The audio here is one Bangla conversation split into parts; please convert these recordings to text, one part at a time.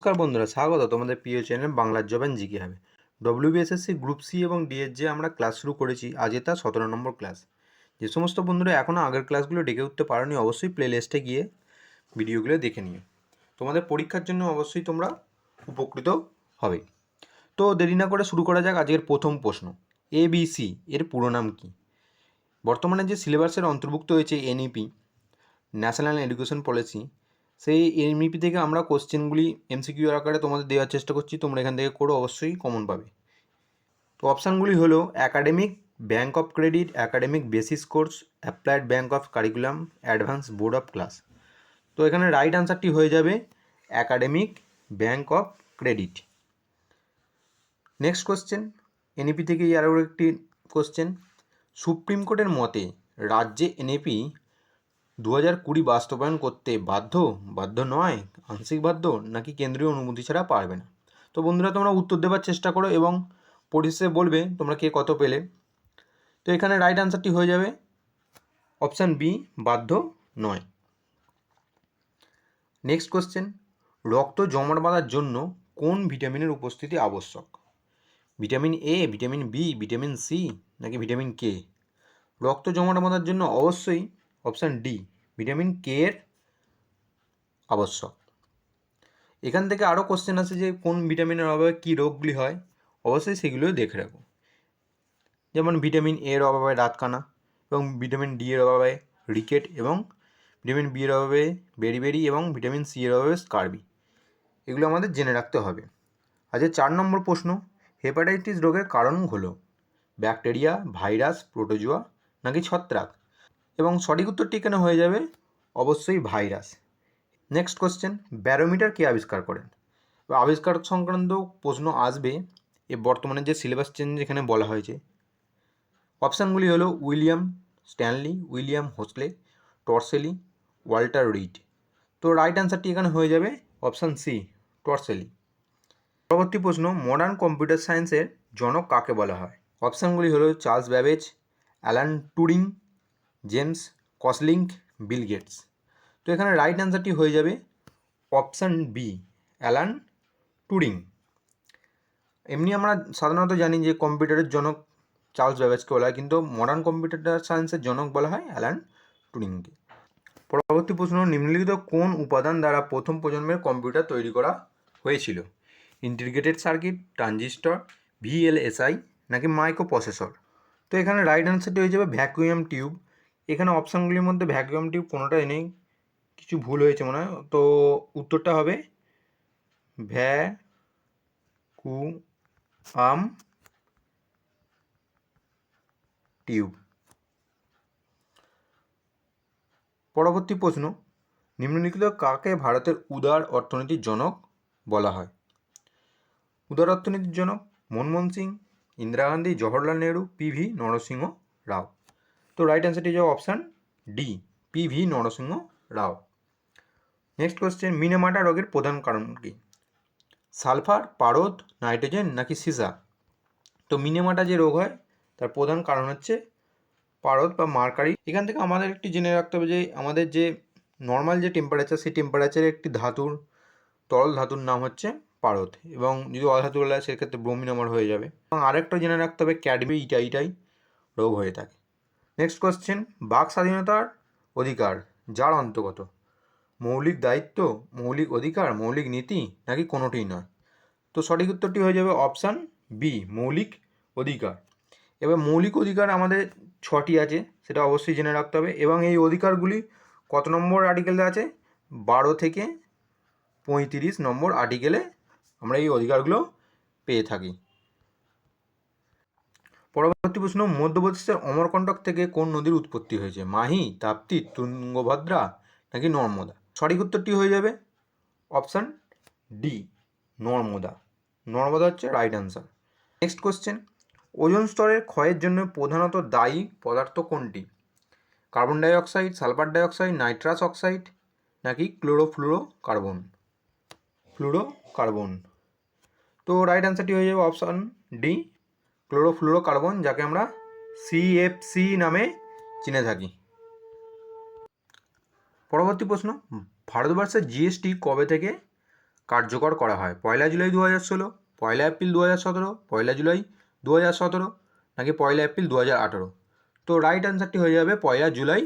নমস্কার বন্ধুরা, স্বাগত তোমাদের প্রিয় চ্যানেল বাংলার জব অ্যান্ড জিকে হবে। ডব্লিউবিএসএসসি গ্রুপ সি এবং ডি এর যে আমরা ক্লাস শুরু করেছি, আজকে তার 17 নম্বর ক্লাস। যে সমস্ত বন্ধুরা এখনও আগের ক্লাসগুলো ডেকে উঠতে পারোনি, অবশ্যই প্লে লিস্টে গিয়ে ভিডিওগুলো দেখে নিও। তোমাদের পরীক্ষার জন্য অবশ্যই তোমরা উপকৃত হবে। তো দেরি না করে শুরু করা যাক আজকের প্রথম প্রশ্ন। এবিসি এর পুরো নাম কী? বর্তমানে যে সিলেবাসের অন্তর্ভুক্ত হয়েছে এনইপি, ন্যাশনাল এডুকেশন পলিসি, সেই এমইপি থেকে আমরা কোশ্চেনগুলি এমসিকিউ আকারে তোমাদের দেওয়ার চেষ্টা করছি। তোমরা এখান থেকে করো, অবশ্যই কমন পাবে। তো অপশানগুলি হলো academic, bank of credit, academic basis course, applied bank of curriculum, advance board of class. তো এখানে রাইট আনসারটি হয়ে যাবে academic bank of credit. Next question, NEP থেকেই আরও একটি কোশ্চেন। সুপ্রিম কোর্টের মতে রাজ্যে এনইপি 2020 বাস্তবায়ন করতে বাধ্য নয়, আংশিক বাধ্য, নাকি কেন্দ্রীয় অনুমতি ছাড়া পারবে না? তো বন্ধুরা তোমরা উত্তর দেওয়ার চেষ্টা করো এবং পরিশেষে বলবে তোমরা কে কত পেলে। তো এখানে রাইট আনসারটি হয়ে যাবে অপশান বি, বাধ্য নয়। নেক্সট কোশ্চেন, রক্ত জমাট বাঁধার জন্য কোন ভিটামিনের উপস্থিতি আবশ্যক? Vitamin A, vitamin B, vitamin C, নাকি ভিটামিন কে? রক্ত জমাট বাঁধার জন্য অবশ্যই অপশান ডি, ভিটামিন কে এর আবশ্যক। এখান থেকে আরও কোশ্চেন আছে যে কোন ভিটামিনের অভাবে কী রোগগুলি হয়, অবশ্যই সেগুলোও দেখে রাখো। যেমন ভিটামিন এর অভাবে রাতকানা, এবং ভিটামিন ডি এর অভাবে রিকেট, এবং ভিটামিন বি এর অভাবে বেরিবেরি, এবং ভিটামিন সি এর অভাবে স্কারবি। এগুলো আমাদের জেনে রাখতে হবে। আজকে 4 নম্বর প্রশ্ন, হেপাটাইটিস রোগের কারণ হলো ব্যাকটেরিয়া, ভাইরাস, প্রোটোজোয়া, নাকি ছত্রাক? এবং সঠিক উত্তরটি এখানে হয়ে যাবে অবশ্যই ভাইরাস। নেক্সট কোশ্চেন, ব্যারোমিটার কে আবিষ্কার করেন? আবিষ্কার সংক্রান্ত প্রশ্ন আসবে এ বর্তমানে যে সিলেবাস চেঞ্জ এখানে বলা হয়েছে। অপশানগুলি হলো William Stanley, William Hosley, Torricelli, Walter Reed. তো রাইট অ্যান্সারটি এখানে হয়ে যাবে অপশান সি, টর্সেলি। পরবর্তী প্রশ্ন, মডার্ন কম্পিউটার সায়েন্সের জনক কাকে বলা হয়? অপশানগুলি হলো Charles Babbage, Alan Turing, James Gosling, Bill Gates. তো এখানে রাইট অ্যান্সারটি হয়ে যাবে অপশান বি, অ্যালান টুরিং। এমনি আমরা সাধারণত জানি যে কম্পিউটারের জনক চার্লস ব্যাবেজকে বলা হয়, কিন্তু মডার্ন কম্পিউটার সায়েন্সের জনক বলা হয় অ্যালান টুরিংকে। পরবর্তী প্রশ্ন, নিম্নলিখিত কোন উপাদান দ্বারা প্রথম প্রজন্মের কম্পিউটার তৈরি করা হয়েছিল? ইন্টিগ্রেটেড সার্কিট, ট্রানজিস্টর, ভিএলএসআই, নাকি মাইক্রো প্রসেসর? তো এখানে রাইট অ্যান্সারটি হয়ে যাবে ভ্যাকুয়াম টিউব। এখানে অপশানগুলির মধ্যে ভ্যাকুয়াম টিউব কোনোটাই নেই, কিছু ভুল হয়েছে মনে হয়। তো উত্তরটা হবে ভ্যাকুয়াম টিউব। পরবর্তী প্রশ্ন, নিম্নলিখিত কাকে ভারতের উদার অর্থনীতির জনক বলা হয়? উদার অর্থনীতির জনক মনমোহন সিং, ইন্দিরা গান্ধী, জওহরলাল নেহরু, পিভি নরসিংহ রাও। তো রাইট অ্যান্সারটি যাবে অপশান ডি, পিভি নরসিংহ রাও। নেক্সট কোয়েশ্চেন, মিনেমাটা রোগের প্রধান কারণ কি? সালফার, পারদ, নাইট্রোজেন, নাকি সিসা? তো মিনেমাটা যে রোগ হয় তার প্রধান কারণ হচ্ছে পারদ বা মার্কারি। এখান থেকে আমাদের একটি জেনে রাখতে হবে যে আমাদের যে নর্মাল যে টেম্পারেচার, সেই টেম্পারেচারে একটি তরল ধাতুর নাম হচ্ছে পারদ, এবং যদি অধাতু হয় সেক্ষেত্রে ব্রোমিন আমার হয়ে যাবে। এবং আরেকটা জেনে রাখতে হবে ক্যাডমি, ইটাই রোগ হয়ে থাকে। নেক্সট কোয়েশ্চেন, বাক স্বাধীনতার অধিকার যার অন্তর্গত? মৌলিক দায়িত্ব, মৌলিক অধিকার, মৌলিক নীতি, নাকি কোনোটিই নয়? তো সঠিক উত্তরটি হয়ে যাবে অপশান বি, মৌলিক অধিকার। এবার মৌলিক অধিকার আমাদের 6টি আছে, সেটা অবশ্যই জেনে রাখতে হবে। এবং এই অধিকারগুলি কত নম্বর আর্টিকেলে আছে? 12 থেকে 35 নম্বর আর্টিকেলে আমরা এই অধিকারগুলো পেয়ে থাকি। পরবর্তী প্রশ্ন, মধ্যপ্রদেশের অমরকণ্টক থেকে কোন নদীর উৎপত্তি হয়েছে? মাহি, তাপ্তি, তুঙ্গভদ্রা, নাকি নর্মদা? সঠিক উত্তরটি হয়ে যাবে অপশান ডি, নর্মদা। নর্মদা হচ্ছে right answer. Next question, ozone স্তরের ক্ষয়ের জন্য প্রধানত দায়ী পদার্থ কোনটি? Carbon dioxide, sulphur dioxide, nitrous oxide, নাকি ক্লোরোফ্লুরোকার্বন? ফ্লুরোকার্বন। তো রাইট অ্যান্সারটি হয়ে যাবে অপশান ডি, ক্লোরোফ্লুরোকার্বন, যাকে আমরা সিএফসি নামে চিনে থাকি। পরবর্তী প্রশ্ন, ভারতবর্ষের জিএসটি কবে থেকে কার্যকর করা হয়? 1 জুলাই 2016, 1 এপ্রিল 2017, 1 জুলাই 2017 নাকি 1 এপ্রিল 2018? তো রাইট অ্যান্সারটি হয়ে যাবে 1 জুলাই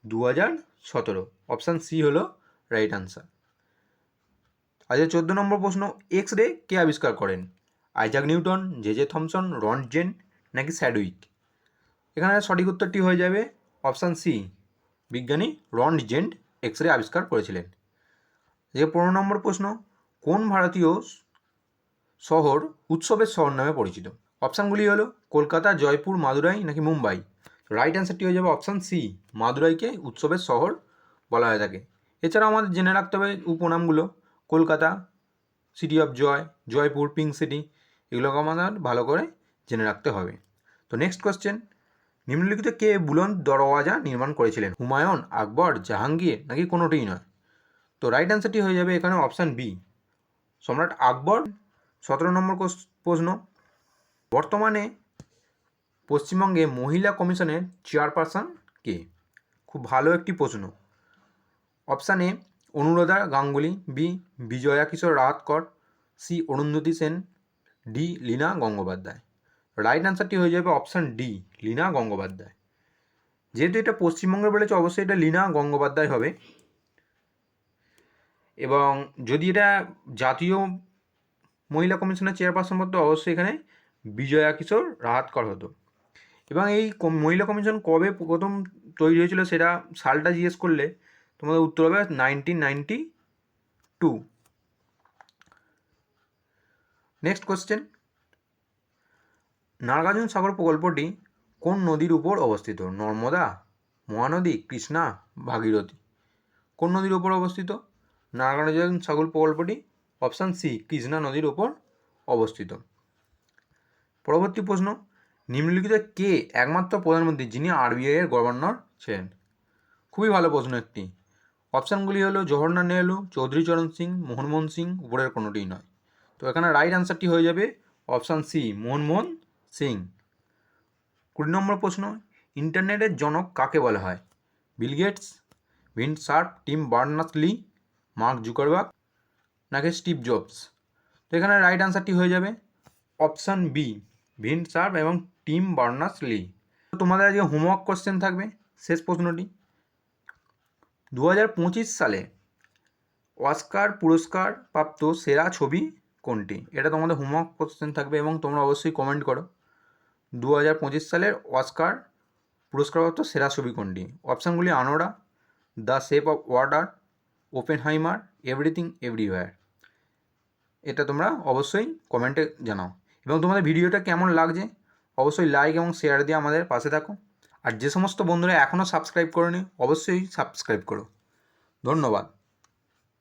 2017। অপশান সি হলো রাইট অ্যান্সার। আচ্ছা 14 নম্বর প্রশ্ন, এক্স রে কে আবিষ্কার করেন? Isaac Newton, J Thomson, Röntgen নাকি স্যাডউইক? এখানে সঠিক উত্তরটি হয়ে যাবে অপশান সি, বিজ্ঞানী রন্টজেন এক্স রে আবিষ্কার করেছিলেন। যে 15 নম্বর প্রশ্ন, কোন ভারতীয় শহর উৎসবের শহর নামে পরিচিত? অপশানগুলি হলো কলকাতা, জয়পুর, মাদুরাই নাকি মুম্বাই? রাইট অ্যান্সারটি হয়ে যাবে অপশান সি, মাদুরাইকে উৎসবের শহর বলা হয়ে থাকে। এছাড়াও আমাদের জেনে রাখতে হবে উপনামগুলো, Kolkata city of joy, Jaipur pink city, এগুলোকে আমাদের ভালো করে জেনে রাখতে হবে। তো নেক্সট কোয়েশ্চেন, নিম্নলিখিত কে বুলন্দ দরওয়াজা নির্মাণ করেছিলেন? হুমায়ুন, আকবর, জাহাঙ্গীর নাকি কোনোটিই নয়? তো রাইট অ্যান্সারটি হয়ে যাবে এখানে অপশান বি, সম্রাট আকবর। 17 নম্বর প্রশ্ন, বর্তমানে পশ্চিমবঙ্গে মহিলা কমিশনের চেয়ারপারসন কে? খুব ভালো একটি প্রশ্ন। Option A Anuradha Ganguly, B Vijaya Kishore Rahatkar, C Arundhati Sen, D Leena Gangopadhyay. Right অ্যান্সারটি হয়ে যাবে অপশান ডি, লীনা গঙ্গোপাধ্যায়। যেহেতু এটা পশ্চিমবঙ্গে বলেছে অবশ্যই এটা লীনা গঙ্গোপাধ্যায় হবে। এবং যদি এটা জাতীয় মহিলা কমিশনের চেয়ারপারসন হতো অবশ্যই এখানে বিজয়া কিশোর রাহাতকর হতো। এবং এই মহিলা কমিশন কবে প্রথম তৈরি হয়েছিল সেটা সালটা জিজ্ঞেস করলে তোমাদের উত্তর হবে 1992। নেক্সট কোশ্চেন, নাগার্জুন সাগর প্রকল্পটি কোন নদীর উপর অবস্থিত? নর্মদা, মহানদী, কৃষ্ণা, ভাগীরথী? কোন নদীর উপর অবস্থিত? নাগার্জুন সাগর প্রকল্পটি অপশান সি, কৃষ্ণা নদীর উপর অবস্থিত। পরবর্তী প্রশ্ন, নিম্নলিখিত কে একমাত্র প্রধানমন্ত্রী যিনি আরবিআই এর গভর্নর ছিলেন? খুবই ভালো প্রশ্ন একটি। অপশানগুলি হলো জওহরলাল নেহরু, চৌধুরী চরণ সিং, মনমোহন সিং, উপরের কোনোটিই নয়। তো এখানে রাইট অ্যান্সারটি হয়ে যাবে অপশান সি, মনমোহন সিং। 20 নম্বর প্রশ্ন, ইন্টারনেটের জনক কাকে বলা হয়? Bill Gates, Vince Sharp, Tim Berners-Lee, Mark Zuckerberg নাকি স্টিভ জবস? তো এখানে রাইট অ্যান্সারটি হয়ে যাবে অপশান বি, ভিন্স শার্প এবং টিম বার্নার্স-লি। তো তোমাদের আজকে হোমওয়ার্ক কোশ্চেন থাকবে। শেষ প্রশ্নটি, 2025 সালে অস্কার পুরস্কার প্রাপ্ত সেরা ছবি কোনটি? এটা তোমাদের হোমওয়ার্ক কোশ্চেন থাকবে এবং তোমরা অবশ্যই কমেন্ট করো 2025 সালের অস্কার পুরস্কারপ্রাপ্ত সেরা ছবি কোনটি? অপশানগুলি Anora, the shape of water, Oppenheimer, everything everywhere. এটা তোমরা অবশ্যই কমেন্টে জানাও। এবং তোমাদের ভিডিওটা কেমন লাগছে অবশ্যই লাইক এবং শেয়ার দিয়ে আমাদের পাশে থাকো। আর যে সমস্ত বন্ধুরা এখনও সাবস্ক্রাইব করোনি অবশ্যই সাবস্ক্রাইব করো। ধন্যবাদ।